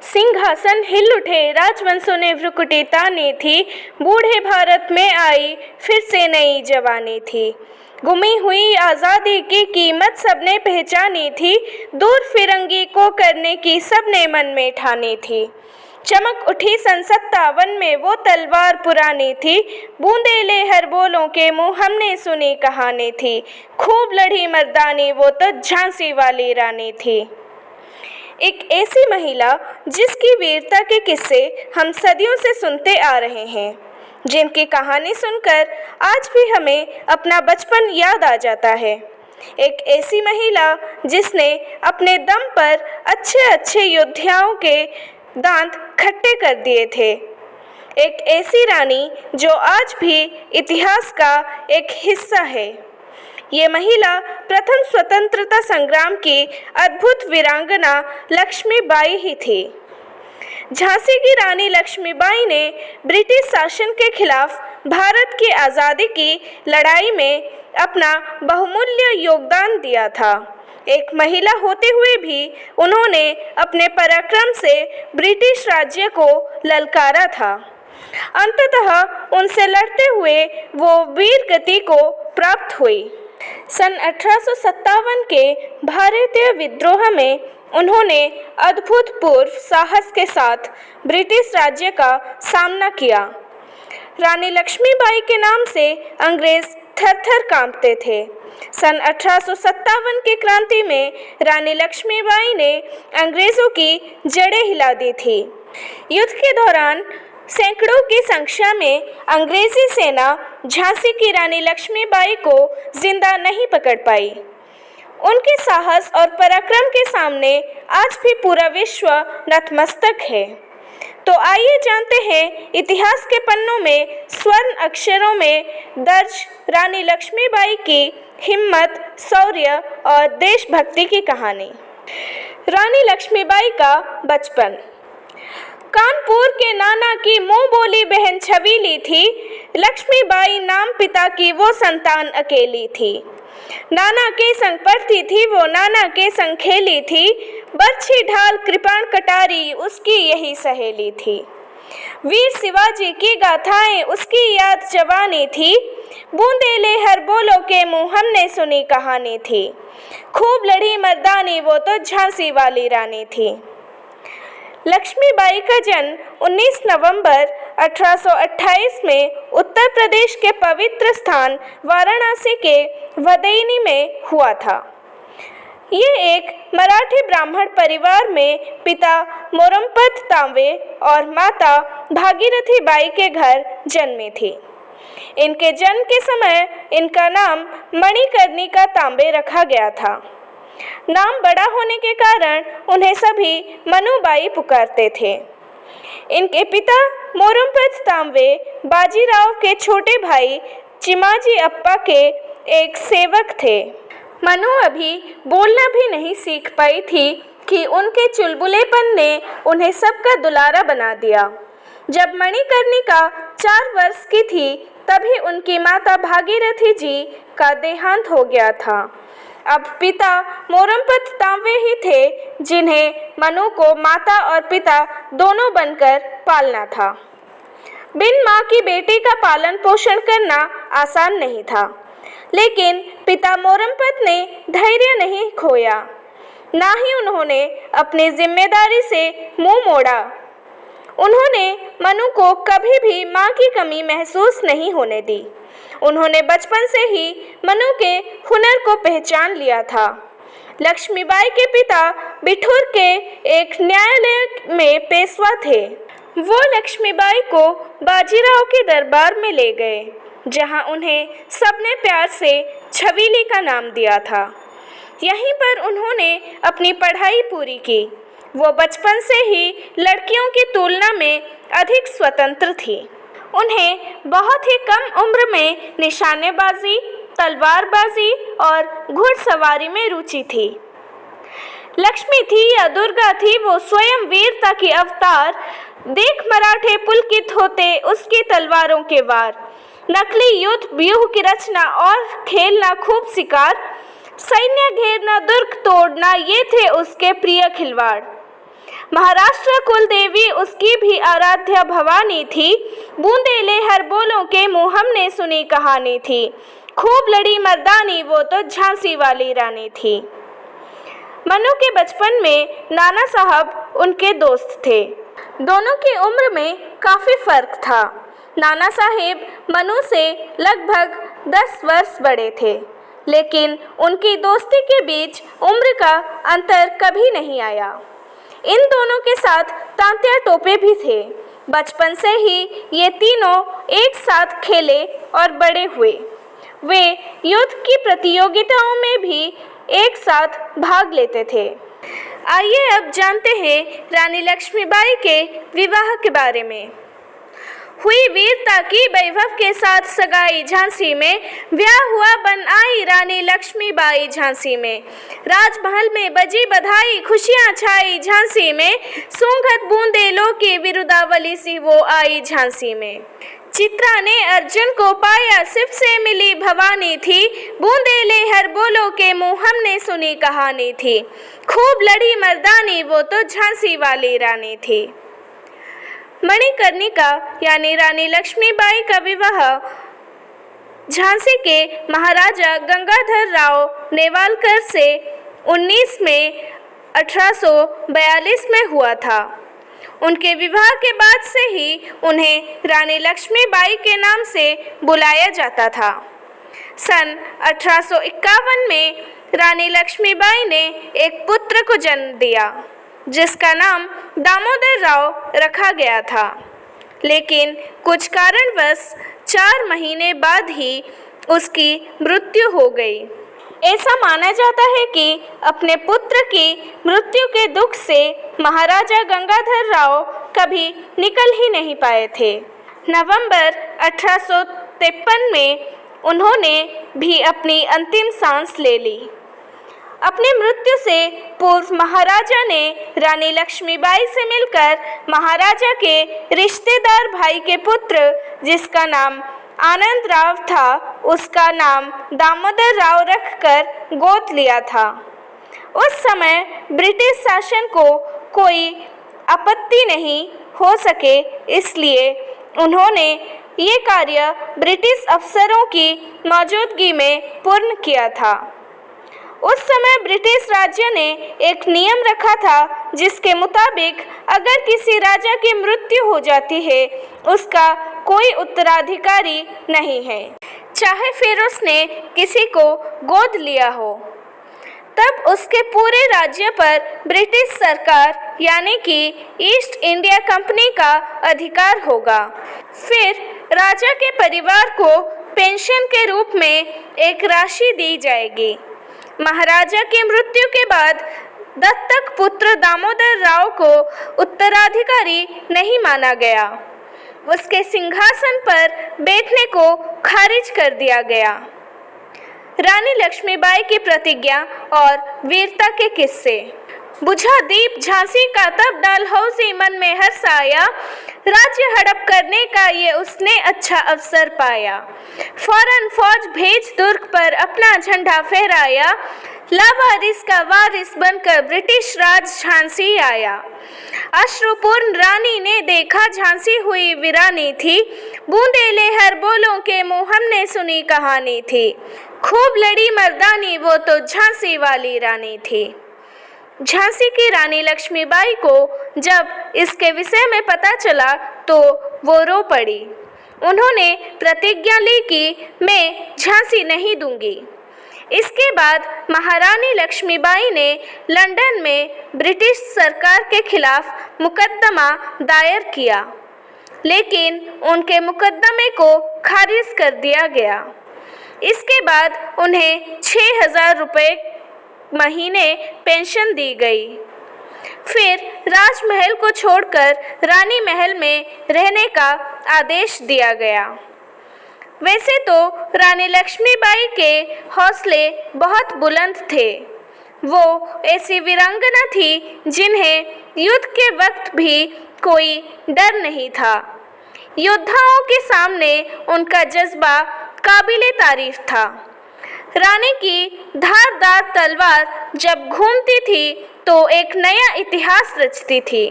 सिंहासन हिल उठे, राजवंशों ने भ्रुकुटी तानी थी, बूढ़े भारत में आई फिर से नई जवानी थी। गुमी हुई आज़ादी की कीमत सबने पहचानी थी, दूर फिरंगी को करने की सबने मन में ठानी थी। चमक उठी सन 57 में वो तलवार पुरानी थी, बूंदेले हर बोलों के मुँह हमने सुनी कहानी थी। खूब लड़ी मर्दानी वो तो झांसी वाली रानी थी। एक ऐसी महिला जिसकी वीरता के किस्से हम सदियों से सुनते आ रहे हैं, जिनकी कहानी सुनकर आज भी हमें अपना बचपन याद आ जाता है। एक ऐसी महिला जिसने अपने दम पर अच्छे योद्धाओं के दांत खट्टे कर दिए थे। एक ऐसी रानी जो आज भी इतिहास का एक हिस्सा है। ये महिला प्रथम स्वतंत्रता संग्राम की अद्भुत वीरांगना लक्ष्मीबाई ही थी। झांसी की रानी लक्ष्मीबाई ने ब्रिटिश शासन के खिलाफ भारत की आज़ादी की लड़ाई में अपना बहुमूल्य योगदान दिया था। एक महिला होते हुए भी उन्होंने अपने पराक्रम से ब्रिटिश राज्य को ललकारा था। अंततः उनसे लड़ते हुए वो वीर गति को प्राप्त हुई। सन 1857 के भारतीय विद्रोह में उन्होंने अभूतपूर्व साहस के साथ ब्रिटिश राज्य का सामना किया। रानी लक्ष्मीबाई के नाम से अंग्रेज थर-थर कांपते थे। सन 1857 की क्रांति में रानी लक्ष्मीबाई ने अंग्रेजों की जड़ें हिला दी थी। युद्ध के दौरान सैकड़ों की संख्या में अंग्रेजी सेना झांसी की रानी लक्ष्मीबाई को जिंदा नहीं पकड़ पाई। उनके साहस और पराक्रम के सामने आज भी पूरा विश्व नतमस्तक है। तो आइए जानते हैं इतिहास के पन्नों में स्वर्ण अक्षरों में दर्ज रानी लक्ष्मीबाई की हिम्मत, शौर्य और देशभक्ति की कहानी। रानी लक्ष्मीबाई का बचपन। कानपुर के नाना की मुंह बोली बहन छबीली थी। लक्ष्मीबाई नाम पिता की वो संतान अकेली थी। नाना के संग पढ़ती थी वो, नाना के संग खेली थी। बरछी ढाल कृपाण कटारी उसकी यही सहेली थी। वीर शिवाजी की गाथाएं उसकी याद जवानी थी। बूंदेले हर बोलो के मुँह हमने सुनी कहानी थी। खूब लड़ी मर्दानी वो तो झांसी वाली रानी थी। लक्ष्मीबाई का जन्म 19 नवंबर 1828 में उत्तर प्रदेश के पवित्र स्थान वाराणसी के वदैनी में हुआ था। ये एक मराठी ब्राह्मण परिवार में पिता मोरमपत तांबे और माता भागीरथी बाई के घर जन्मी थी। इनके जन्म के समय इनका नाम मणिकर्णिका तांबे रखा गया था। नाम बड़ा होने के कारण उन्हें सभी मनुबाई पुकारते थे। इनके पिता मोरमपत तांबे बाजीराव के छोटे भाई चिमाजी अप्पा के एक सेवक थे। मनु अभी बोलना भी नहीं सीख पाई थी कि उनके चुलबुलेपन ने उन्हें सबका दुलारा बना दिया। जब मणिकर्णिका 4 वर्ष की थी तभी उनकी माता भागीरथी जी का देहांत हो गया था। अब पिता मोरमपत तांबे ही थे जिन्हें मनु को माता और पिता दोनों बनकर पालना था। बिन माँ की बेटी का पालन पोषण करना आसान नहीं था, लेकिन पिता मोरमपत ने धैर्य नहीं खोया, ना ही उन्होंने अपनी जिम्मेदारी से मुंह मोड़ा। उन्होंने मनु को कभी भी माँ की कमी महसूस नहीं होने दी। उन्होंने बचपन से ही मनु के हुनर को पहचान लिया था। लक्ष्मीबाई के पिता बिठूर के एक न्यायालय में पेशवा थे। वो लक्ष्मीबाई को बाजीराव के दरबार में ले गए, जहां उन्हें सबने प्यार से छबीली का नाम दिया था। यहीं पर उन्होंने अपनी पढ़ाई पूरी की। वो बचपन से ही लड़कियों की तुलना में अधिक स्वतंत्र थी। उन्हें बहुत ही कम उम्र में निशानेबाजी, तलवारबाजी और घुड़सवारी में रुचि थी। लक्ष्मी थी या दुर्गा थी, वो स्वयं वीरता की अवतार। देख मराठे पुलकित होते उसकी तलवारों के वार। नकली युद्ध व्यूह की रचना और खेलना खूब शिकार, सैन्य घेरना, दुर्ग तोड़ना, ये थे उसके प्रिय खिलवाड़। महाराष्ट्र कुल देवी उसकी भी आराध्या भवानी थी, बूंदेले हर बोलों के मुँह हमने सुनी कहानी थी। खूब लड़ी मर्दानी, वो तो झांसी वाली रानी थी। मनु के बचपन में नाना साहब उनके दोस्त थे। दोनों की उम्र में काफ़ी फर्क था। नाना साहेब मनु से लगभग 10 वर्ष बड़े थे, लेकिन उनकी दोस्ती के बीच उम्र का अंतर कभी नहीं आया। इन दोनों के साथ तांत्या टोपे भी थे। बचपन से ही ये तीनों एक साथ खेले और बड़े हुए। वे युद्ध की प्रतियोगिताओं में भी एक साथ भाग लेते थे। आइए अब जानते हैं रानी लक्ष्मीबाई के विवाह के बारे में। हुई वीरता की वैभव के साथ सगाई झांसी में, ब्याह हुआ बन आई रानी लक्ष्मीबाई झांसी में। राजमहल में बजी बधाई, खुशियां छाई झांसी में, सूंघत बूंदेलों की विरुदावली सी वो आई झांसी में। चित्रा ने अर्जुन को पाया, शिव से मिली भवानी थी, बूंदेले हर बोलों के मुँह हमने सुनी कहानी थी। खूब लड़ी मर्दानी, वो तो झांसी वाली रानी थी। मणिकर्णिका यानी रानी लक्ष्मीबाई का विवाह झांसी के महाराजा गंगाधर राव नेवालकर से 19 मई 1842 में हुआ था। उनके विवाह के बाद से ही उन्हें रानी लक्ष्मीबाई के नाम से बुलाया जाता था। सन 1851 में रानी लक्ष्मीबाई ने एक पुत्र को जन्म दिया, जिसका नाम दामोदर राव रखा गया था, लेकिन कुछ कारणवश 4 महीने बाद ही उसकी मृत्यु हो गई। ऐसा माना जाता है कि अपने पुत्र की मृत्यु के दुख से महाराजा गंगाधर राव कभी निकल ही नहीं पाए थे। नवंबर 1853 में उन्होंने भी अपनी अंतिम सांस ले ली। अपनी मृत्यु से पूर्व महाराजा ने रानी लक्ष्मीबाई से मिलकर महाराजा के रिश्तेदार भाई के पुत्र, जिसका नाम आनंद राव था, उसका नाम दामोदर राव रखकर गोद लिया था। उस समय ब्रिटिश शासन को कोई आपत्ति नहीं हो सके, इसलिए उन्होंने ये कार्य ब्रिटिश अफसरों की मौजूदगी में पूर्ण किया था। उस समय ब्रिटिश राज्य ने एक नियम रखा था, जिसके मुताबिक अगर किसी राजा की मृत्यु हो जाती है, उसका कोई उत्तराधिकारी नहीं है, चाहे फिर उसने किसी को गोद लिया हो। तब उसके पूरे राज्य पर ब्रिटिश सरकार यानी कि ईस्ट इंडिया कंपनी का अधिकार होगा। फिर राजा के परिवार को पेंशन के रूप में एक राशि दी जाएगी। महाराजा की मृत्यु के बाद दत्तक पुत्र दामोदर राव को उत्तराधिकारी नहीं माना गया। उसके सिंहासन पर बैठने को खारिज कर दिया गया। रानी लक्ष्मीबाई की प्रतिज्ञा और वीरता के किस्से। बुझा दीप झांसी का तब डलहौसी मन में हर्ष आया, राज्य हड़प करने का ये उसने अच्छा अवसर पाया। फौरन फौज भेज दुर्ग पर अपना झंडा फहराया, लावारिस का वारिस बनकर ब्रिटिश राज झांसी आया। अश्रुपूर्ण रानी ने देखा झांसी हुई वीरानी थी, बूंदेले हर बोलों के मुँह हमने सुनी कहानी थी। खूब लड़ी मर्दानी, वो तो झांसी वाली रानी थी। झांसी की रानी लक्ष्मीबाई को जब इसके विषय में पता चला तो वो रो पड़ी। उन्होंने प्रतिज्ञा ली कि मैं झांसी नहीं दूंगी। इसके बाद महारानी लक्ष्मीबाई ने लंदन में ब्रिटिश सरकार के खिलाफ मुकदमा दायर किया, लेकिन उनके मुकदमे को खारिज कर दिया गया। इसके बाद उन्हें 6,000 रुपये महीने पेंशन दी गई। फिर राजमहल को छोड़कर रानी महल में रहने का आदेश दिया गया। वैसे तो रानी लक्ष्मीबाई के हौसले बहुत बुलंद थे। वो ऐसी वीरांगना थी जिन्हें युद्ध के वक्त भी कोई डर नहीं था। योद्धाओं के सामने उनका जज्बा काबिले तारीफ था। रानी की धारदार तलवार जब घूमती थी तो एक नया इतिहास रचती थी।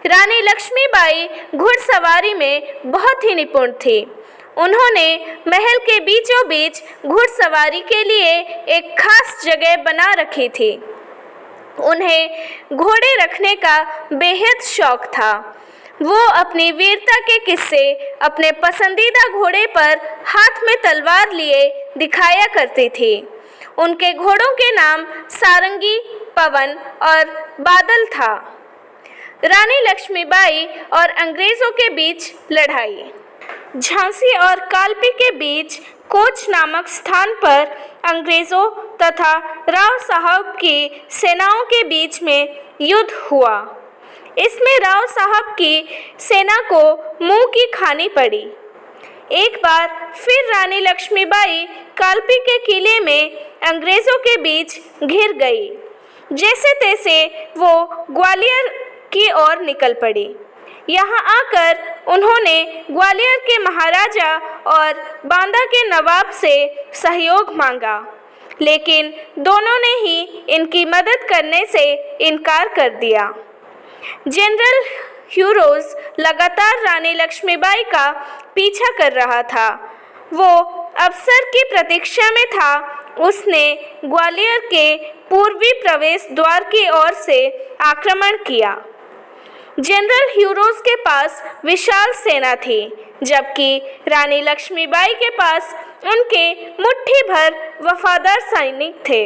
रानी लक्ष्मीबाई घुड़सवारी में बहुत ही निपुण थी। उन्होंने महल के बीचों बीच घुड़सवारी के लिए एक खास जगह बना रखी थी। उन्हें घोड़े रखने का बेहद शौक था। वो अपनी वीरता के किस्से अपने पसंदीदा घोड़े पर हाथ में तलवार लिए दिखाया करती थी। उनके घोड़ों के नाम सारंगी, पवन और बादल था। रानी लक्ष्मीबाई और अंग्रेज़ों के बीच लड़ाई। झांसी और कालपी के बीच कोच नामक स्थान पर अंग्रेज़ों तथा राव साहब की सेनाओं के बीच में युद्ध हुआ। इसमें राव साहब की सेना को मुंह की खानी पड़ी। एक बार फिर रानी लक्ष्मीबाई कालपी के किले में अंग्रेज़ों के बीच घिर गई। जैसे तैसे वो ग्वालियर की ओर निकल पड़ी। यहाँ आकर उन्होंने ग्वालियर के महाराजा और बांदा के नवाब से सहयोग मांगा, लेकिन दोनों ने ही इनकी मदद करने से इनकार कर दिया। जनरल ह्यूरोज लगातार रानी लक्ष्मीबाई का पीछा कर रहा था। वो अवसर की प्रतीक्षा में था। उसने ग्वालियर के पूर्वी प्रवेश द्वार की ओर से आक्रमण किया। जनरल ह्यूरोज के पास विशाल सेना थी, जबकि रानी लक्ष्मीबाई के पास उनके मुट्ठी भर वफादार सैनिक थे।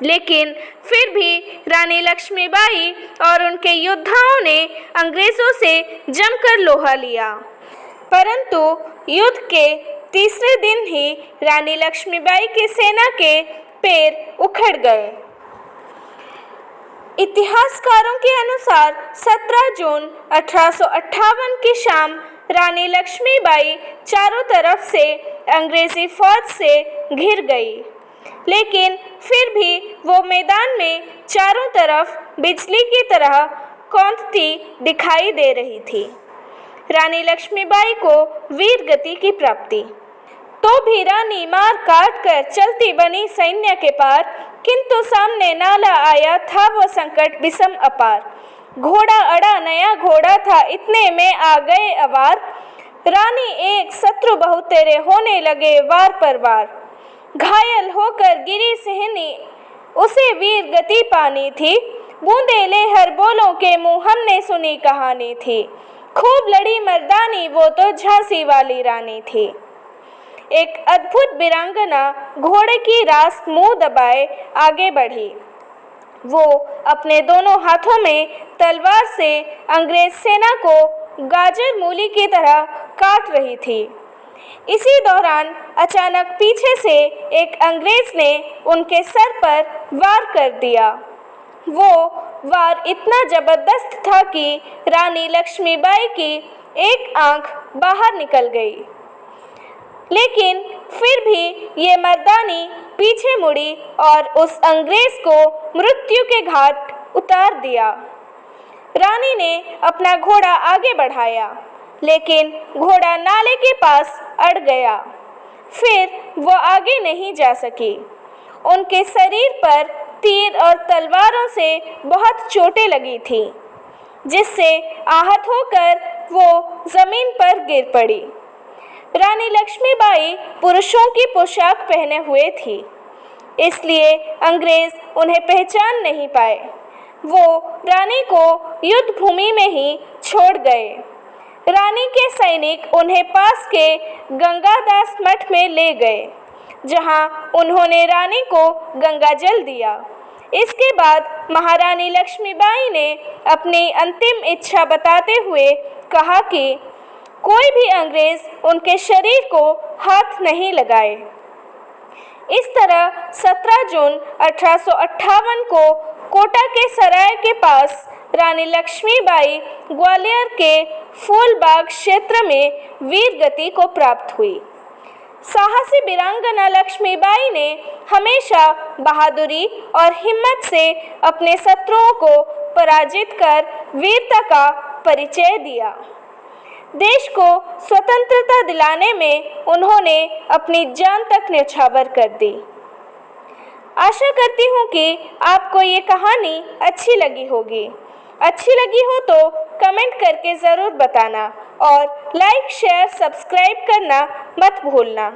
लेकिन फिर भी रानी लक्ष्मीबाई और उनके योद्धाओं ने अंग्रेज़ों से जमकर लोहा लिया, परंतु युद्ध के तीसरे दिन ही रानी लक्ष्मीबाई की सेना के पैर उखड़ गए। इतिहासकारों के अनुसार 17 जून 1858 की शाम रानी लक्ष्मीबाई चारों तरफ से अंग्रेज़ी फौज से घिर गई, लेकिन फिर भी वो मैदान में चारों तरफ बिजली की तरह कौंधती दिखाई दे रही थी। रानी लक्ष्मीबाई को वीर गति की प्राप्ति। तो भी रानी मार काट कर चलती बनी सैन्य के पार, किंतु सामने नाला आया था वो संकट विषम अपार। घोड़ा अड़ा नया घोड़ा था, इतने में आ गए अवार। रानी एक शत्रु बहुतेरे होने लगे वार पर वार। घायल होकर गिरी सहनी, उसे वीर गति पानी थी। बूंदे ले हर बोलों के मुँह हमने सुनी कहानी थी। खूब लड़ी मर्दानी, वो तो झांसी वाली रानी थी। एक अद्भुत वीरांगना घोड़े की रास मुंह दबाए आगे बढ़ी। वो अपने दोनों हाथों में तलवार से अंग्रेज सेना को गाजर मूली की तरह काट रही थी। इसी दौरान अचानक पीछे से एक अंग्रेज ने उनके सर पर वार कर दिया। वो वार इतना जबरदस्त था कि रानी लक्ष्मीबाई की एक आंख बाहर निकल गई, लेकिन फिर भी ये मर्दानी पीछे मुड़ी और उस अंग्रेज को मृत्यु के घाट उतार दिया। रानी ने अपना घोड़ा आगे बढ़ाया, लेकिन घोड़ा नाले के पास अड़ गया। फिर वो आगे नहीं जा सकी। उनके शरीर पर तीर और तलवारों से बहुत चोटें लगी थी, जिससे आहत होकर वो जमीन पर गिर पड़ी। रानी लक्ष्मीबाई पुरुषों की पोशाक पहने हुए थी, इसलिए अंग्रेज उन्हें पहचान नहीं पाए। वो रानी को युद्ध भूमि में ही छोड़ गए। रानी के सैनिक उन्हें पास के गंगादास मठ में ले गए, जहां उन्होंने रानी को गंगाजल दिया। इसके बाद महारानी लक्ष्मीबाई ने अपनी अंतिम इच्छा बताते हुए कहा कि कोई भी अंग्रेज उनके शरीर को हाथ नहीं लगाए। इस तरह 17 जून 1858 को कोटा के सराय के पास रानी लक्ष्मीबाई ग्वालियर के फूलबाग क्षेत्र में वीर गति को प्राप्त हुई। साहसी वीरांगना लक्ष्मीबाई ने हमेशा बहादुरी और हिम्मत से अपने शत्रुओं को पराजित कर वीरता का परिचय दिया। देश को स्वतंत्रता दिलाने में उन्होंने अपनी जान तक न्यौछावर कर दी। आशा करती हूँ कि आपको ये कहानी अच्छी लगी होगी। अच्छी लगी हो तो कमेंट करके ज़रूर बताना और लाइक, शेयर, सब्सक्राइब करना मत भूलना।